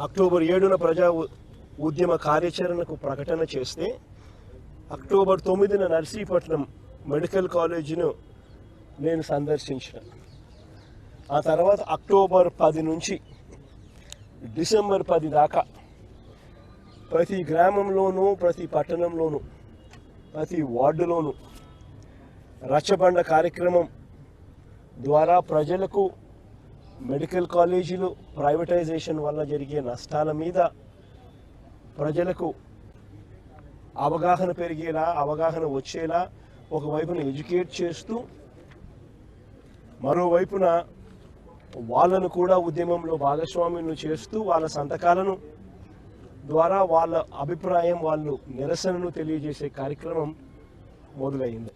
October 7న ప్రజా ఉద్యమ కార్యాచరణకు ప్రకటన చేస్తే అక్టోబర్ 9న నర్సీపట్నం మెడికల్ కాలేజీను నేను సందర్శించిన. ఆ తర్వాత అక్టోబర్ 10 నుంచి డిసెంబర్ 10 దాకా ప్రతి గ్రామంలోనూ, ప్రతి పట్టణంలోనూ, ప్రతి వార్డులోనూ రచ్చబండ కార్యక్రమం ద్వారా ప్రజలకు మెడికల్ కాలేజీలు ప్రైవేటైజేషన్ వల్ల జరిగే నష్టాల మీద ప్రజలకు అవగాహన పెరిగేలా, అవగాహన వచ్చేలా ఒకవైపున ఎడ్యుకేట్ చేస్తూ, మరోవైపున వాళ్ళను కూడా ఉద్యమంలో భాగస్వామ్యులను చేస్తూ వాళ్ళ సంతకాలను ద్వారా వాళ్ళ అభిప్రాయం, వాళ్ళు నిరసనను తెలియజేసే కార్యక్రమం మొదలైంది.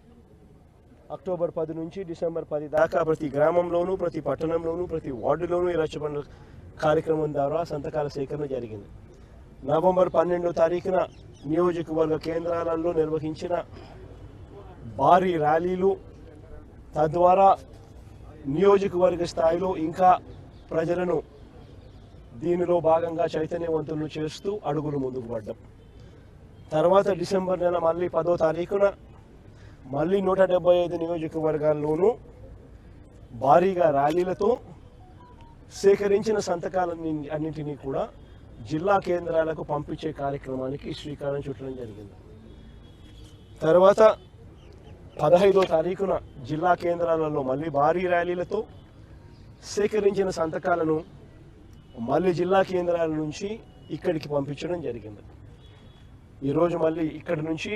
అక్టోబర్ 10 నుంచి డిసెంబర్ 10 దాకా ప్రతి గ్రామంలోనూ, ప్రతి పట్టణంలోనూ, ప్రతి వార్డులోనూ ఈ రచ్చబండ కార్యక్రమం ద్వారా సంతకాల సేకరణ జరిగింది. నవంబర్ 12వ తారీఖున నియోజకవర్గ కేంద్రాలలో నిర్వహించిన భారీ ర్యాలీలు, తద్వారా నియోజకవర్గ స్థాయిలో ఇంకా ప్రజలను దీనిలో భాగంగా చైతన్యవంతులను చేస్తూ అడుగులు ముందుకు పడ్డాం. తర్వాత డిసెంబర్ నెల మళ్ళీ 10వ తారీఖున మళ్ళీ 175 నియోజకవర్గాల్లోనూ భారీగా ర్యాలీలతో సేకరించిన సంతకాలన్నింటినీ కూడా జిల్లా కేంద్రాలకు పంపించే కార్యక్రమానికి శ్రీకారం చుట్టడం జరిగింది. తర్వాత 15వ తారీఖున జిల్లా కేంద్రాలలో మళ్ళీ భారీ ర్యాలీలతో సేకరించిన సంతకాలను మళ్ళీ జిల్లా కేంద్రాల నుంచి ఇక్కడికి పంపించడం జరిగింది. ఈరోజు మళ్ళీ ఇక్కడి నుంచి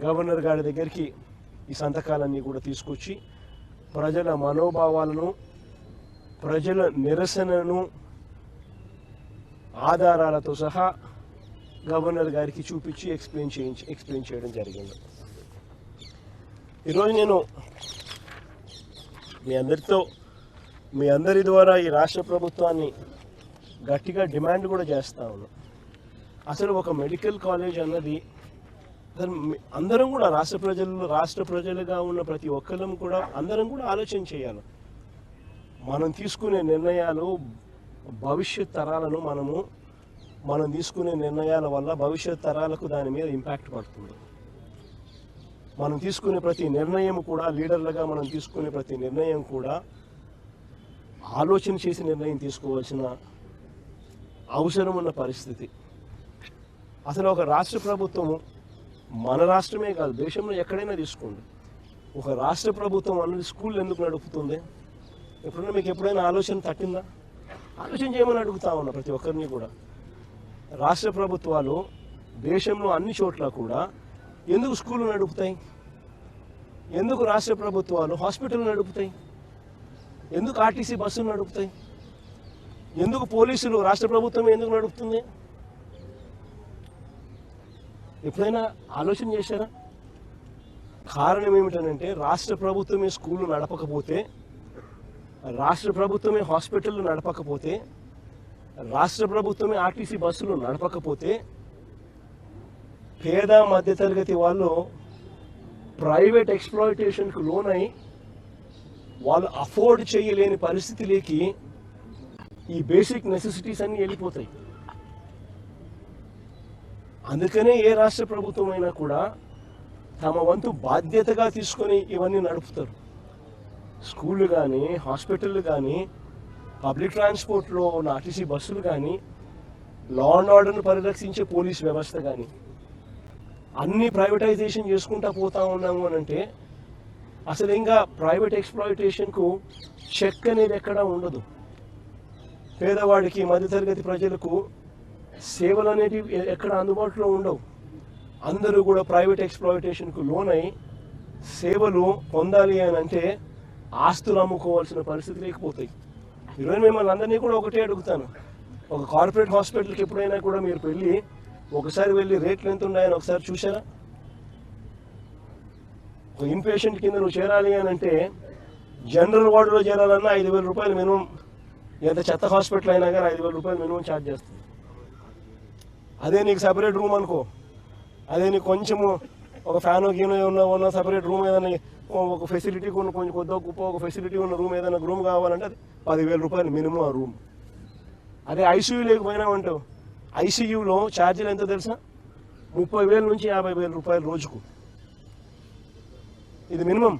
గవర్నర్ గారి దగ్గరికి ఈ సంతకాలన్నీ కూడా తీసుకొచ్చి ప్రజల మనోభావాలను, ప్రజల నిరసనను ఆధారాలతో సహా గవర్నర్ గారికి చూపించి ఎక్స్ప్లెయిన్ చేయడం జరిగింది. ఈరోజు నేను మీ అందరి ద్వారా ఈ రాష్ట్ర ప్రభుత్వాన్ని గట్టిగా డిమాండ్ కూడా చేస్తా ఉన్నాను. అసలు ఒక మెడికల్ కాలేజ్ అన్నది అందరం కూడా రాష్ట్ర ప్రజలుగా ఉన్న ప్రతి ఒక్కరం కూడా అందరం కూడా ఆలోచన చేయాలి. మనం తీసుకునే నిర్ణయాలు భవిష్యత్ తరాలను మనం తీసుకునే నిర్ణయాల వల్ల భవిష్యత్ తరాలకు దాని మీద ఇంపాక్ట్ పడుతుంది. మనం తీసుకునే ప్రతి నిర్ణయం కూడా, లీడర్లుగా మనం తీసుకునే ప్రతి నిర్ణయం కూడా ఆలోచన చేసి నిర్ణయం తీసుకోవాల్సిన అవసరం ఉన్న పరిస్థితి. అసలు ఒక రాష్ట్ర ప్రభుత్వము, మన రాష్ట్రమే కాదు దేశంలో ఎక్కడైనా తీసుకోండి, ఒక రాష్ట్ర ప్రభుత్వం అన్నది స్కూల్ ఎందుకు నడుపుతుంది? ఎప్పుడైనా మీకు ఎప్పుడైనా ఆలోచన తట్టిందా? ఆలోచన చేయమని అడుగుతా ఉన్నా ప్రతి ఒక్కరిని కూడా. రాష్ట్ర ప్రభుత్వాలు దేశంలో అన్ని చోట్ల కూడా ఎందుకు స్కూళ్ళు నడుపుతాయి? ఎందుకు రాష్ట్ర ప్రభుత్వాలు హాస్పిటల్ నడుపుతాయి? ఎందుకు ఆర్టీసీ బస్సులు నడుపుతాయి? ఎందుకు పోలీసులు రాష్ట్ర ప్రభుత్వం ఎందుకు నడుపుతుంది? ఎప్పుడైనా ఆలోచన చేశారా? కారణం ఏమిటనంటే రాష్ట్ర ప్రభుత్వమే స్కూళ్ళు నడపకపోతే, రాష్ట్ర ప్రభుత్వమే హాస్పిటళ్ళు నడపకపోతే, రాష్ట్ర ప్రభుత్వమే ఆర్టీసీ బస్సులు నడపకపోతే పేద మధ్యతరగతి వాళ్ళు ప్రైవేట్ ఎక్స్‌ప్లాయిటేషన్కు లోనై వాళ్ళు అఫోర్డ్ చేయలేని పరిస్థితిలోకి ఈ బేసిక్ నెసెసిటీస్ అన్నీ వెళ్ళిపోతాయి. అందుకనే ఏ రాష్ట్ర ప్రభుత్వం అయినా కూడా తమ వంతు బాధ్యతగా తీసుకొని ఇవన్నీ నడుపుతారు. స్కూళ్ళు కానీ, హాస్పిటళ్ళు కానీ, పబ్లిక్ ట్రాన్స్పోర్ట్లో ఉన్న ఆర్టీసీ బస్సులు కానీ, లా అండ్ ఆర్డర్ను పరిరక్షించే పోలీస్ వ్యవస్థ కానీ అన్నీ ప్రైవేటైజేషన్ చేసుకుంటా పోతా ఉన్నాము అని అంటే అసలు ఇంకా ప్రైవేట్ ఎక్స్‌ప్లాయిటేషన్కు చెక్ అనేది ఎక్కడా ఉండదు. పేదవాడికి, మధ్యతరగతి ప్రజలకు సేవలు అనేటివి ఎక్కడ అందుబాటులో ఉండవు. అందరూ కూడా ప్రైవేట్ ఎక్స్‌ప్లాయిటేషన్కు లోనై సేవలు పొందాలి అని అంటే ఆస్తులు అమ్ముకోవాల్సిన పరిస్థితి లేకపోతాయి. ఈరోజు మిమ్మల్ని అందరినీ కూడా ఒకటే అడుగుతాను, ఒక కార్పొరేట్ హాస్పిటల్కి ఎప్పుడైనా కూడా మీరు ఒకసారి వెళ్ళి రేట్లు ఎంత ఉన్నాయని ఒకసారి చూసారా? ఒక ఇన్పేషెంట్ కింద నువ్వు చేరాలి అని అంటే జనరల్ వార్డులో చేరాలన్నా 5,000 రూపాయలు మినిమం, ఎంత చెత్త హాస్పిటల్ అయినా కానీ 5,000 రూపాయలు మినిమం ఛార్జ్ చేస్తుంది. అదే నీకు సపరేట్ రూమ్ అనుకో, అదే నీకు కొంచెము ఒక ఫ్యాన్ గీనో ఉన్న సపరేట్ రూమ్ ఏదైనా ఒక ఫెసిలిటీ కొంచెం కొద్దిగా గొప్ప ఒక ఫెసిలిటీ ఉన్న రూమ్ ఏదైనా రూమ్ కావాలంటే 10,000 రూపాయలు మినిమం ఆ రూమ్. అదే ఐసీయూ లేకపోయినామంటావు. ఐసీయూలో ఛార్జీలు ఎంత తెలుసా? 30,000 నుంచి 50,000 రూపాయలు రోజుకు. ఇది మినిమం.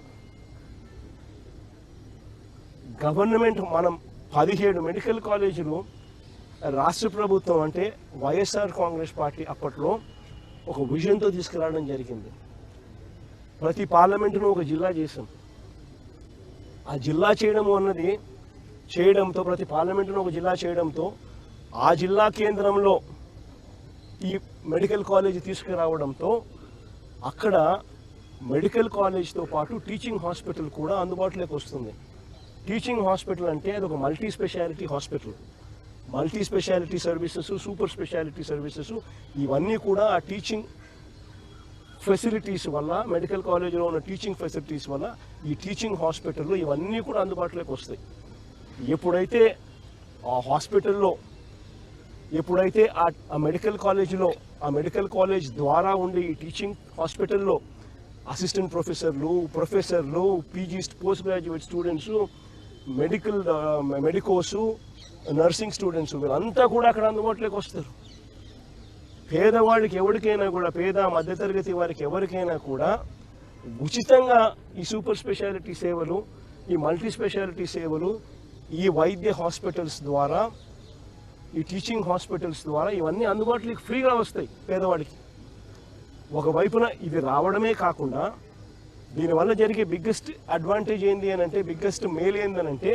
గవర్నమెంట్ మనం 17 మెడికల్ కాలేజీలు రాష్ట్ర ప్రభుత్వం అంటే వైఎస్ఆర్ కాంగ్రెస్ పార్టీ అప్పట్లో ఒక విజన్తో తీసుకురావడం జరిగింది. ప్రతి పార్లమెంటును ఒక జిల్లా చేసాం. ఆ జిల్లా చేయడంతో ప్రతి పార్లమెంటును ఒక జిల్లా చేయడంతో ఆ జిల్లా కేంద్రంలో ఈ మెడికల్ కాలేజీ తీసుకురావడంతో అక్కడ మెడికల్ కాలేజ్తో పాటు టీచింగ్ హాస్పిటల్ కూడా అందుబాటులోకి వస్తుంది. టీచింగ్ హాస్పిటల్ అంటే అది ఒక multi speciality hospital. Multi speciality services, super speciality services ఇవన్నీ కూడా ఆ టీచింగ్ ఫెసిలిటీస్ వల్ల, మెడికల్ కాలేజీలో ఉన్న టీచింగ్ ఫెసిలిటీస్ వల్ల ఈ టీచింగ్ హాస్పిటల్లో ఇవన్నీ కూడా అందుబాటులోకి వస్తాయి. ఎప్పుడైతే ఆ హాస్పిటల్లో ఆ మెడికల్ కాలేజీలో ఆ మెడికల్ కాలేజ్ ద్వారా ఉండే ఈ టీచింగ్ హాస్పిటల్లో అసిస్టెంట్ ప్రొఫెసర్లు, PG post graduate students, medicos, nursing students వీళ్ళంతా కూడా అక్కడ అందుబాటులోకి వస్తారు. పేదవాడికి ఎవరికైనా కూడా, పేద మధ్యతరగతి వారికి ఎవరికైనా కూడా ఉచితంగా ఈ సూపర్ స్పెషాలిటీ సేవలు, ఈ మల్టీ స్పెషాలిటీ సేవలు, ఈ వైద్య హాస్పిటల్స్ ద్వారా, ఈ టీచింగ్ హాస్పిటల్స్ ద్వారా ఇవన్నీ అందుబాటులోకి ఫ్రీగా వస్తాయి పేదవాడికి. ఒకవైపున ఇది రావడమే కాకుండా దీనివల్ల జరిగే బిగ్గెస్ట్ అడ్వాంటేజ్ ఏంది అని అంటే, బిగ్గెస్ట్ మేలు ఏందనంటే,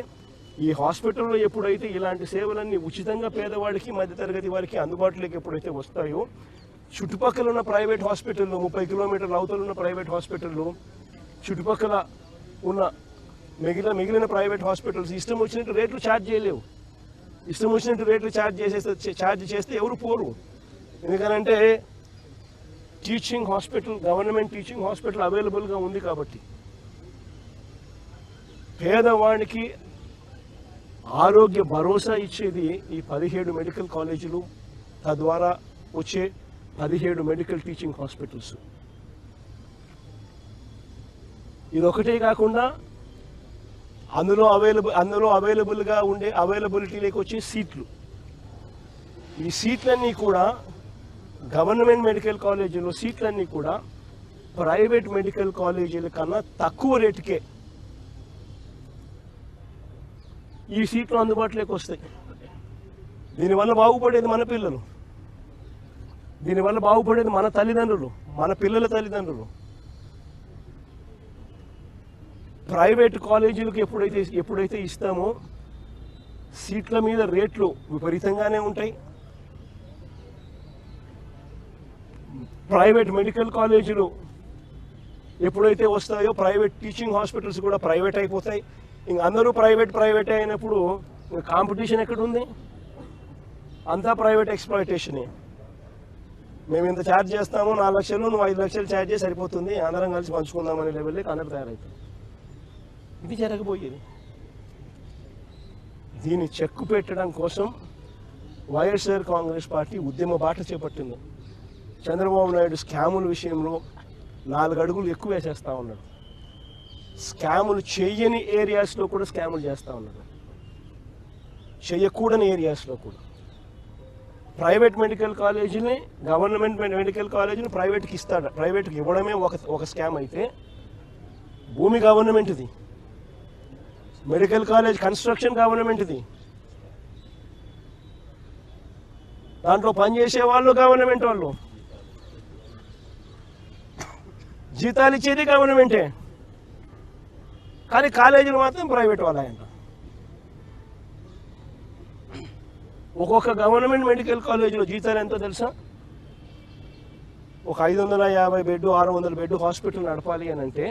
ఈ హాస్పిటల్లో ఎప్పుడైతే ఇలాంటి సేవలన్నీ ఉచితంగా పేదవాడికి, మధ్యతరగతి వారికి అందుబాటులోకి ఎప్పుడైతే వస్తాయో, చుట్టుపక్కల ఉన్న ప్రైవేట్ హాస్పిటల్లో, 30 కిలోమీటర్ల అవతల ఉన్న ప్రైవేట్ హాస్పిటల్లో, చుట్టుపక్కల ఉన్న మిగిలిన ప్రైవేట్ హాస్పిటల్స్ ఇష్టం వచ్చినట్టు రేట్లు ఛార్జ్ చేయలేవు. ఇష్టం వచ్చినట్టు రేట్లు ఛార్జ్ చేస్తే ఎవరు పోరు. ఎందుకనంటే గవర్నమెంట్ టీచింగ్ హాస్పిటల్ అవైలబుల్గా ఉంది కాబట్టి. పేదవాడికి ఆరోగ్య భరోసా ఇచ్చేది ఈ 17 మెడికల్ కాలేజీలు, తద్వారా వచ్చే 17 మెడికల్ టీచింగ్ హాస్పిటల్స్. ఇదొకటే కాకుండా అందులో అవైలబుల్గా ఉండే అవైలబిలిటీలోకి వచ్చే సీట్లు. ఈ సీట్లన్నీ కూడా గవర్నమెంట్ మెడికల్ కాలేజీలో సీట్లన్నీ కూడా ప్రైవేట్ మెడికల్ కాలేజీల కన్నా తక్కువ రేటుకే ఈ సీట్లు అందుబాటులోకి వస్తాయి. దీనివల్ల బాగుపడేది మన పిల్లలు, దీనివల్ల బాగుపడేది మన తల్లిదండ్రులు, మన పిల్లల తల్లిదండ్రులు. ప్రైవేట్ కాలేజీలకు ఎప్పుడైతే ఇస్తామో సీట్ల మీద రేట్లు విపరీతంగానే ఉంటాయి. ప్రైవేట్ మెడికల్ కాలేజీలు ఎప్పుడైతే వస్తాయో ప్రైవేట్ టీచింగ్ హాస్పిటల్స్ కూడా ప్రైవేట్ అయిపోతాయి. ఇంక అందరూ ప్రైవేట్ అయినప్పుడు కాంపిటీషన్ ఎక్కడుంది? అంతా ప్రైవేట్ ఎక్స్‌ప్లాయిటేషనే. మేము ఇంత ఛార్జ్ చేస్తాము, 4 లక్షలు, నువ్వు 5 లక్షలు ఛార్జ్ చేసి సరిపోతుంది, అందరం కలిసి పంచుకుందామనే లెవెల్లోకి అందరూ తయారవుతారు. ఇది జరగబోయేది. దీన్ని చెక్కు పెట్టడం కోసం వైఎస్ఆర్ కాంగ్రెస్ పార్టీ ఉద్యమ బాట చేపట్టింది. చంద్రబాబు నాయుడు స్కాముల విషయంలో 4 అడుగులు ఎక్కువ వేసేస్తూ ఉన్నాడు. స్కాములు చేయని ఏరియాస్లో కూడా స్కాములు చేస్తూ ఉన్నాడు, చేయకూడని ఏరియాస్లో కూడా. ప్రైవేట్ మెడికల్ కాలేజీని, గవర్నమెంట్ మెడికల్ కాలేజీని ప్రైవేట్కి ఇస్తాడు. ప్రైవేట్కి ఇవ్వడమే ఒక స్కామ్ అయితే, భూమి గవర్నమెంట్ది, మెడికల్ కాలేజ్ కన్స్ట్రక్షన్ గవర్నమెంట్ది, దాంట్లో పనిచేసే వాళ్ళు గవర్నమెంట్ వాళ్ళు, జీతాలు ఇచ్చేది గవర్నమెంటే, కానీ కాలేజీలు మాత్రం ప్రైవేట్ వాళ్ళంట. ఒక్కొక్క గవర్నమెంట్ మెడికల్ కాలేజీలో జీతాలు ఎంతో తెలుసా? ఒక 550 బెడ్, 600 బెడ్ హాస్పిటల్ నడపాలి అని అంటే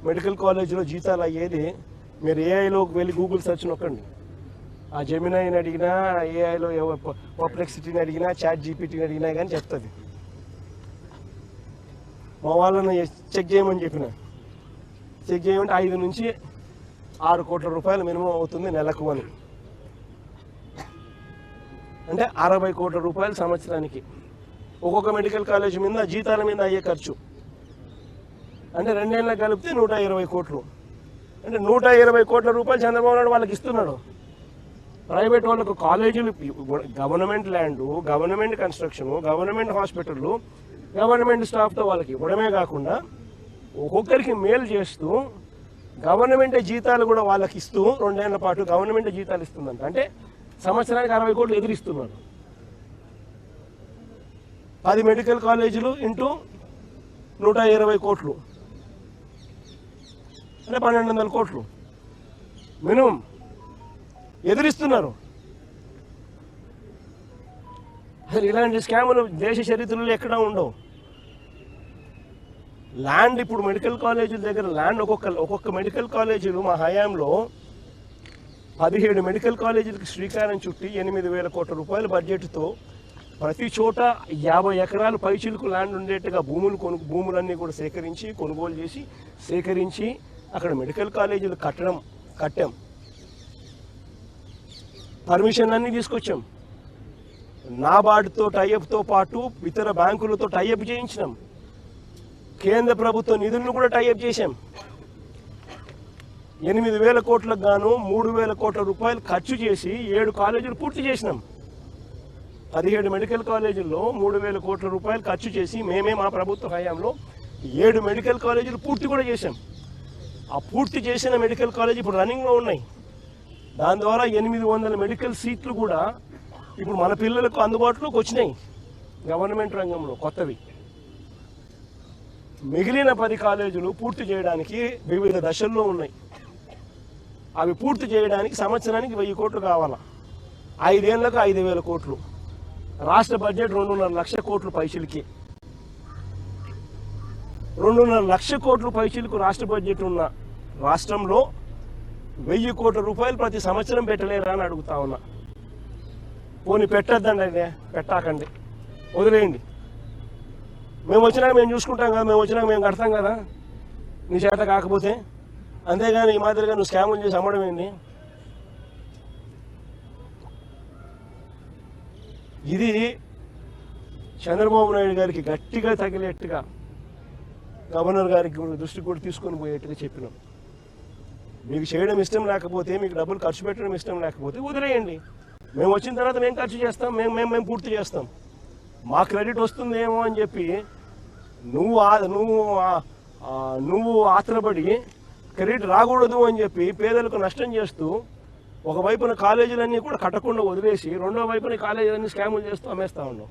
మెడికల్ కాలేజీలో జీతాలు అయ్యేది, మీరు ఏఐలోకి వెళ్ళి గూగుల్ సెర్చ్ నొక్కండి. ఆ జెమినైని అడిగినా, ఏఐలో పర్ప్లెక్సిటీని అడిగినా, చాట్ జీపీటీని అడిగినా కానీ చెప్తుంది. మా వాళ్ళని చెక్ చేయమని చెప్పిన, చెక్ చేయమంటే 5 నుంచి 6 కోట్ల రూపాయలు మినిమం అవుతుంది నెలకు అని. అంటే 60 కోట్ల రూపాయలు సంవత్సరానికి. ఒక్కొక్క మెడికల్ కాలేజ్ మీద జీతాల మీద అయ్యే ఖర్చు అంటే 2 ఏళ్ళకి కలిపితే 120 కోట్లు. అంటే 120 కోట్ల రూపాయలు చంద్రబాబు నాయుడు వాళ్ళకి ఇస్తున్నాడు. ప్రైవేట్ వాళ్ళకు కాలేజీలు, government land, government construction, government హాస్పిటళ్ళు, గవర్నమెంట్ స్టాఫ్తో వాళ్ళకి ఇవ్వడమే కాకుండా ఒక్కొక్కరికి మేలు చేస్తూ గవర్నమెంట్ జీతాలు కూడా వాళ్ళకి ఇస్తూ 2 ఏళ్ల పాటు గవర్నమెంట్ జీతాలు ఇస్తుందంట. అంటే సంవత్సరానికి 60 కోట్లు ఎదురిస్తున్నారు. 10 మెడికల్ కాలేజీలు ఇంటూ 120 కోట్లు అంటే 1200 కోట్లు మినిమం ఎదురిస్తున్నారు. అసలు ఇలాంటి స్కాములు దేశ చరిత్రలో ఎక్కడా ఉండవు. ల్యాండ్ ఇప్పుడు మెడికల్ కాలేజీల దగ్గర ల్యాండ్ ఒక్కొక్క మెడికల్ కాలేజీలు మా హయాంలో 17 మెడికల్ కాలేజీలకు శ్రీకారం చుట్టి 8,000 కోట్ల రూపాయల బడ్జెట్తో ప్రతి చోట 50 ఎకరాలు పైచిలకు ల్యాండ్ ఉండేట్టుగా భూములన్నీ కూడా కొనుగోలు చేసి సేకరించి అక్కడ మెడికల్ కాలేజీలు కట్టాం. పర్మిషన్ అన్నీ తీసుకొచ్చాం. నాబార్డుతో టైఅప్తో పాటు ఇతర బ్యాంకులతో టైఅప్ చేయించినాం. కేంద్ర ప్రభుత్వ నిధులను కూడా టైఅప్ చేశాం. 8,000 కోట్లకు గాను 3,000 కోట్ల రూపాయలు ఖర్చు చేసి 7 కాలేజీలు పూర్తి చేసినాం. 17 మెడికల్ కాలేజీల్లో 3,000 కోట్ల రూపాయలు ఖర్చు చేసి మేమే మా ప్రభుత్వ హయాంలో 7 మెడికల్ కాలేజీలు పూర్తి కూడా చేశాం. ఆ పూర్తి చేసిన మెడికల్ కాలేజీ ఇప్పుడు రన్నింగ్లో ఉన్నాయి. దాని ద్వారా 800 మెడికల్ సీట్లు కూడా ఇప్పుడు మన పిల్లలకు అందుబాటులోకి వచ్చినాయి గవర్నమెంట్ రంగంలో కొత్తవి. మిగిలిన 10 కాలేజీలు పూర్తి చేయడానికి వివిధ దశల్లో ఉన్నాయి. అవి పూర్తి చేయడానికి సంవత్సరానికి 1000 కోట్లు కావాలా. 5 ఏళ్లకు 5,000 కోట్లు. రాష్ట్ర బడ్జెట్ 2.5 లక్షల కోట్లు పైచిలకి. 2.5 లక్షల కోట్లు పైచిలకు రాష్ట్ర బడ్జెట్ ఉన్న రాష్ట్రంలో 1000 కోట్ల రూపాయలు ప్రతి సంవత్సరం పెట్టలేరా అని అడుగుతా ఉన్నా. పోనీ పెట్టద్దండి, పెట్టాకండి, వదిలేయండి. మేము వచ్చినాక మేము చూసుకుంటాం కదా, మేము వచ్చినాక మేము కడతాం కదా నీ చేత కాకపోతే. అంతేగాని ఈ మాదిరిగా నువ్వు స్కాములు చేసి అమ్మడం ఏంటి? ఇది చంద్రబాబు నాయుడు గారికి గట్టిగా తగిలేట్టుగా గవర్నర్ గారికి దృష్టి కూడా తీసుకొని పోయేట్టుగా చెప్పినాం. మీకు చేయడం ఇష్టం లేకపోతే, మీకు డబ్బులు ఖర్చు పెట్టడం ఇష్టం లేకపోతే వదిలేయండి. మేము వచ్చిన తర్వాత మేము ఖర్చు చేస్తాం, మేము పూర్తి చేస్తాం. మా క్రెడిట్ వస్తుందేమో అని చెప్పి నువ్వు ఆత్రపడి క్రెడిట్ రాకూడదు అని చెప్పి పేదలకు నష్టం చేస్తూ ఒకవైపున కాలేజీలన్నీ కూడా కట్టకుండా వదిలేసి రెండో వైపున కాలేజీలన్నీ స్కాములు చేస్తూ అమ్మేస్తూ ఉన్నాం.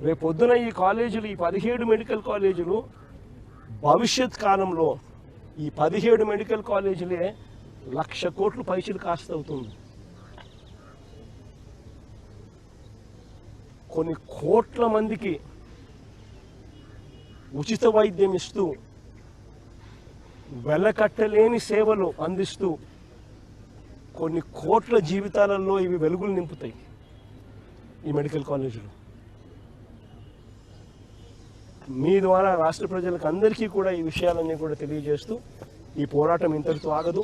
రేపు పొద్దున ఈ కాలేజీలు, ఈ 17 మెడికల్ కాలేజీలు భవిష్యత్ కాలంలో ఈ 17 మెడికల్ కాలేజీలే 1,00,000 కోట్లు పైసలు కాస్ట్ అవుతుంది. కొన్ని కోట్ల మందికి ఉచిత వైద్యం ఇస్తూ వెలకట్టలేని సేవలు అందిస్తూ కొన్ని కోట్ల జీవితాలలో ఇవి వెలుగులు నింపుతాయి ఈ మెడికల్ కాలేజీలు. మీ ద్వారా రాష్ట్ర ప్రజలకు అందరికీ కూడా ఈ విషయాలన్నీ కూడా తెలియజేస్తూ ఈ పోరాటం ఇంతటితో ఆగదు.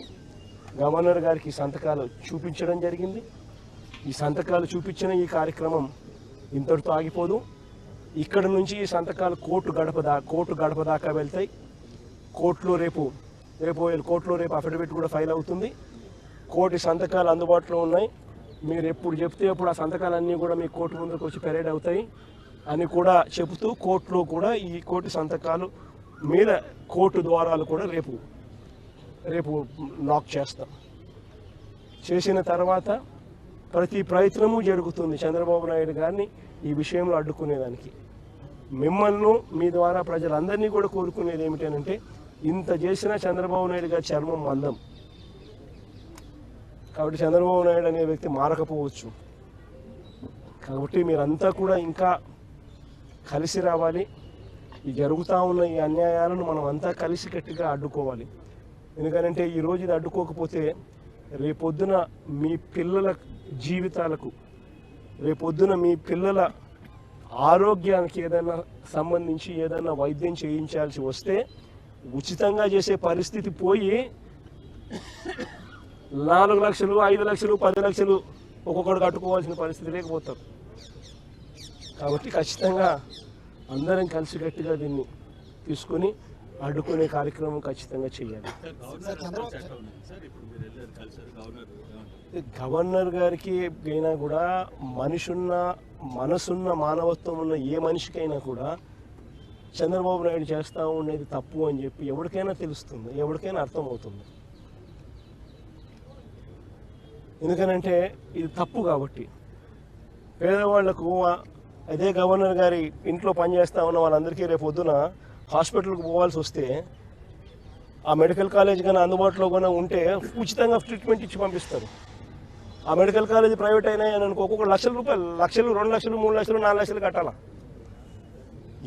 గవర్నర్ గారికి సంతకాలు చూపించడం జరిగింది. ఈ సంతకాలు చూపించిన ఈ కార్యక్రమం ఇంతటితో ఆగిపోదు. ఇక్కడ నుంచి ఈ సంతకాలు కోర్టు గడప దాకా వెళ్తాయి. కోర్టులో రేపు అఫిడవిట్ కూడా ఫైల్ అవుతుంది. కోర్టు సంతకాలు అందుబాటులో ఉన్నాయి. మీరు ఎప్పుడు చెప్తే అప్పుడు ఆ సంతకాలన్నీ కూడా మీ కోర్టు ముందుకు వచ్చి పెరేడ్ అవుతాయి అని కూడా చెబుతూ కోర్టులో కూడా ఈ కోర్టు సంతకాలు మీద కోర్టు ద్వారాలు కూడా రేపు లాక్ చేస్తాం. చేసిన తర్వాత ప్రతి ప్రయత్నము జరుగుతుంది చంద్రబాబు నాయుడు గారిని ఈ విషయంలో అడ్డుకునేదానికి. మిమ్మల్ని మీ ద్వారా ప్రజలందరినీ కూడా కోరుకునేది ఏమిటంటే, ఇంత చేసినా చంద్రబాబు నాయుడు గారి చర్మం మందం కాబట్టి చంద్రబాబు నాయుడు అనే వ్యక్తి మారకపోవచ్చు. కాబట్టి మీరంతా కూడా ఇంకా కలిసి రావాలి. ఈ జరుగుతూ ఉన్న ఈ అన్యాయాలను మనం అంతా కలిసి గట్టిగా అడ్డుకోవాలి. ఎందుకంటే ఈరోజు ఇది అడ్డుకోకపోతే రేపొద్దున మీ పిల్లల జీవితాలకు, రేపొద్దున మీ పిల్లల ఆరోగ్యానికి ఏదైనా సంబంధించి ఏదైనా వైద్యం చేయించాల్సి వస్తే ఉచితంగా చేసే పరిస్థితి పోయి 4 లక్షలు, 5 లక్షలు, 10 లక్షలు ఒక్కొక్కడు కట్టుకోవాల్సిన పరిస్థితి లేకపోతారు. కాబట్టి ఖచ్చితంగా అందరం కలిసి గట్టిగా దీన్ని తీసుకొని అడ్డుకునే కార్యక్రమం ఖచ్చితంగా చేయాలి. గవర్నర్ గారికి అయినా కూడా మనసున్న మానవత్వం ఉన్న ఏ మనిషికైనా కూడా చంద్రబాబు నాయుడు చేస్తూ ఉండేది తప్పు అని చెప్పి ఎవరికైనా తెలుస్తుంది, ఎవరికైనా అర్థమవుతుంది. ఎందుకనంటే ఇది తప్పు కాబట్టి. పేదవాళ్లకు అదే గవర్నర్ గారి ఇంట్లో పనిచేస్తూ ఉన్న వాళ్ళందరికీ రేపు పొద్దున హాస్పిటల్కి పోవాల్సి వస్తే ఆ మెడికల్ కాలేజ్ కానీ అందుబాటులో కానీ ఉంటే ఉచితంగా ట్రీట్మెంట్ ఇచ్చి పంపిస్తారు. ఆ మెడికల్ కాలేజ్ ప్రైవేట్ అయినా అనుకో ఒక్కొక్క లక్షల రూపాయలు, 2 లక్షలు 3 లక్షలు 4 లక్షలు కట్టాలా.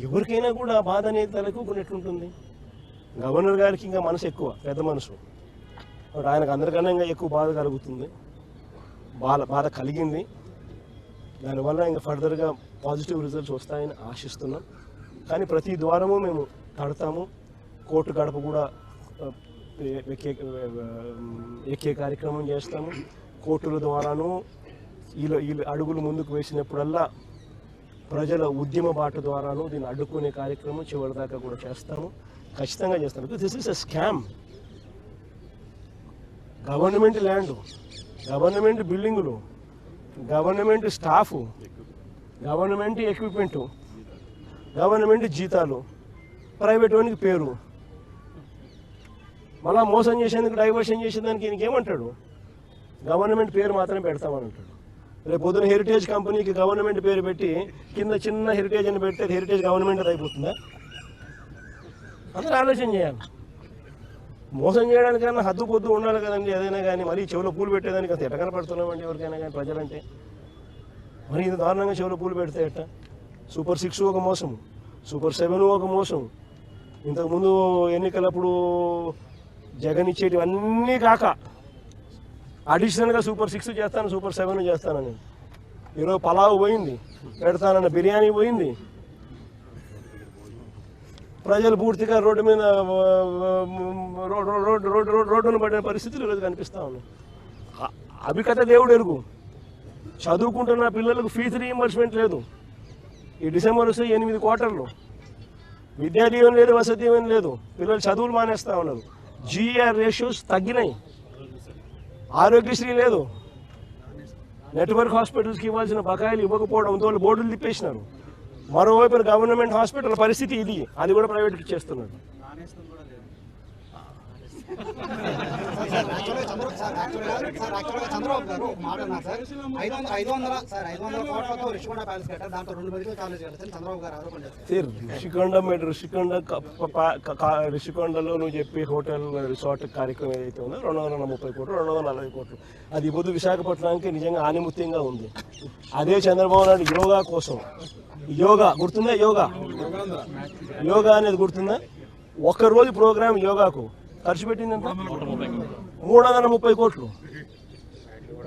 ఎవరికైనా కూడా బాధ అనేది తలెక్కుకున్నట్లుంటుంది. గవర్నర్ గారికి ఇంకా మనసు ఎక్కువ, పెద్ద మనసు. ఆయనకు అందరికన్నా ఇంకా ఎక్కువ బాధ కలుగుతుంది, బాధ కలిగింది. దానివల్ల ఇంకా ఫర్దర్గా పాజిటివ్ రిజల్ట్స్ వస్తాయని ఆశిస్తున్నాం. కానీ ప్రతి ద్వారము మేము కడతాము. కోర్టు గడప కూడా ఎక్కే కార్యక్రమం చేస్తాము. కోర్టుల ద్వారాను ఈ అడుగులు ముందుకు వేసినప్పుడల్లా ప్రజల ఉద్యమ బాట ద్వారాను దీన్ని అడ్డుకునే కార్యక్రమం చివరిదాకా కూడా చేస్తాము, ఖచ్చితంగా చేస్తాము. This is a scam. Government land, government బిల్డింగులు, government staff, government equipment, government జీతాలు, ప్రైవేట్ వానికి పేరు, మళ్ళా మోసం చేసేందుకు, డైవర్షన్ చేసేదానికి ఇంకేమంటాడు? గవర్నమెంట్ పేరు మాత్రమే పెడతామని అంటాడు. రేపు పొద్దున హెరిటేజ్ కంపెనీకి గవర్నమెంట్ పేరు పెట్టి కింద చిన్న హెరిటేజ్ అని పెడితే హెరిటేజ్ గవర్నమెంట్ అయిపోతుందా? అందరూ ఆలోచన చేయాలి. మోసం చేయడానికన్నా హద్దు పొద్దు ఉండాలి కదండి. ఏదైనా కానీ మరీ చెవులో పూలు పెట్టేదానికి అంత ఎట్ట కనపడుతున్నామండి ఎవరికైనా కానీ ప్రజలంటే. మరి ఇది దారుణంగా చెవులో పూలు పెడితే ఎట్ట? సూపర్ 6 ఒక మోసం, సూపర్ 7 ఒక మోసం. ఇంతకుముందు ఎన్నికలప్పుడు జగన్ ఇచ్చేటివన్నీ కాక అడిషనల్గా సూపర్ 6 చేస్తాను, సూపర్ 7 చేస్తానని. ఈరోజు పలావ్ పోయింది, పెడతానన్న బిర్యానీ పోయింది. ప్రజలు పూర్తిగా రోడ్డు మీద రోడ్డును పడిన పరిస్థితులు ఈరోజు కనిపిస్తూ ఉన్నాయి. అభికథ దేవుడు ఎరుగు. చదువుకుంటున్న పిల్లలకు ఫీజు రీయింబర్స్మెంట్ లేదు. ఈ డిసెంబర్ వస్తే 8 క్వార్టర్లు. విద్యా దీవెన లేదు, వసతి దీవెన లేదు. పిల్లలు చదువులు మానేస్తూ ఉన్నారు. జీఆర్ రేషియోస్ తగ్గినాయి. ఆరోగ్యశ్రీ లేదు. నెట్వర్క్ హాస్పిటల్స్కి ఇవ్వాల్సిన బకాయిలు ఇవ్వకపోవడంతో బోర్డులు తిప్పేసినారు. మరోవైపు గవర్నమెంట్ హాస్పిటల్ పరిస్థితి ఇది, అది కూడా ప్రైవేట్కి ఇచ్చేస్తున్నారు. చంద్రబాబు గారు ఒక మాట అన్నారు సార్, 500 కోట్లతో రిషికొండ ప్యాలెస్ కట్టారు, దాంట్లో 2 మెడికల్ కాలేజ్ కట్టారని చంద్రబాబు గారు ఆరోపణ చేస్తారు. రిషికొండలో నువ్వు చెప్పి హోటల్ రిసార్ట్ కార్యక్రమం ఏదైతే ఉందో 230 కోట్లు 240 కోట్లు అది పొద్దు విశాఖపట్నానికి నిజంగా ఆనిముత్యంగా ఉంది. అదే చంద్రబాబు నాయుడు యోగా కోసం, యోగా గుర్తుందా? యోగా అనేది గుర్తుందా? ఒక్కరోజు ప్రోగ్రాం యోగాకు ఖర్చు పెట్టిందంట 330 కోట్లు.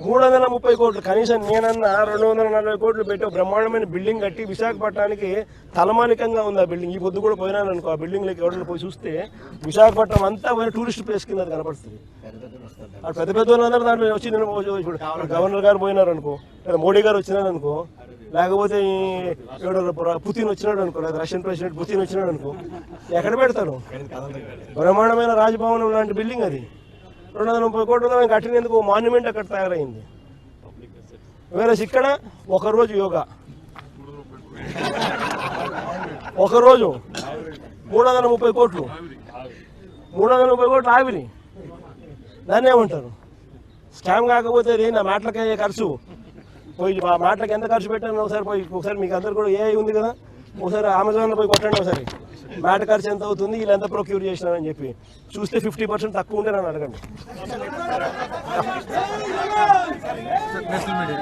330 కోట్లు. కనీసం నేనన్నా 240 కోట్లు పెట్టి బ్రహ్మాండమైన బిల్డింగ్ కట్టి విశాఖపట్నానికి తలమానికంగా ఉంది ఆ బిల్డింగ్. ఈ పొద్దు కూడా పోయినాను అనుకో, ఆ బిల్డింగ్లోకి ఎవరైనా పోయి చూస్తే విశాఖపట్నం అంతా టూరిస్ట్ ప్లేస్ కింద కనపడుతుంది. అటు పెద్ద పెద్ద వాళ్ళందరూ దాంట్లో వచ్చింది. ఇప్పుడు గవర్నర్ గారు పోయినారు అనుకో, లేదా మోడీ గారు వచ్చినారు అనుకో, లేకపోతే పుతిన్ వచ్చినాడు అనుకో, లేదా రష్యన్ ప్రెసిడెంట్ పుతిన్ వచ్చినాడు అనుకో, ఎక్కడ పెడతారు? బ్రహ్మాండమైన రాజభవనం లాంటి బిల్డింగ్ అది. 230 కోట్లతో మేము కట్టినందుకు మాన్యుమెంట్ అక్కడ తయారైంది. వేరే ఇక్కడ ఒకరోజు యోగా, ఒకరోజు 330 కోట్లు, 330 కోట్లు ఆవిరి. దాన్ని ఏమంటారు? స్కామ్ కాకపోతే అది నా మాటలకి అయ్యే ఖర్చు. పోయి ఆ మాటలకు ఎంత ఖర్చు పెట్టాను ఒకసారి మీకు అందరు కూడా ఏ ఉంది కదా, ఒకసారి అమెజాన్లో పోయి కొట్టండి ఒకసారి. మ్యాట్ ఖర్చు ఎంత అవుతుంది, వీళ్ళు ఎంత ప్రొక్యూర్ చేసినారని చెప్పి చూస్తే 50% తక్కువ ఉంటే నన్ను అడగండి. National media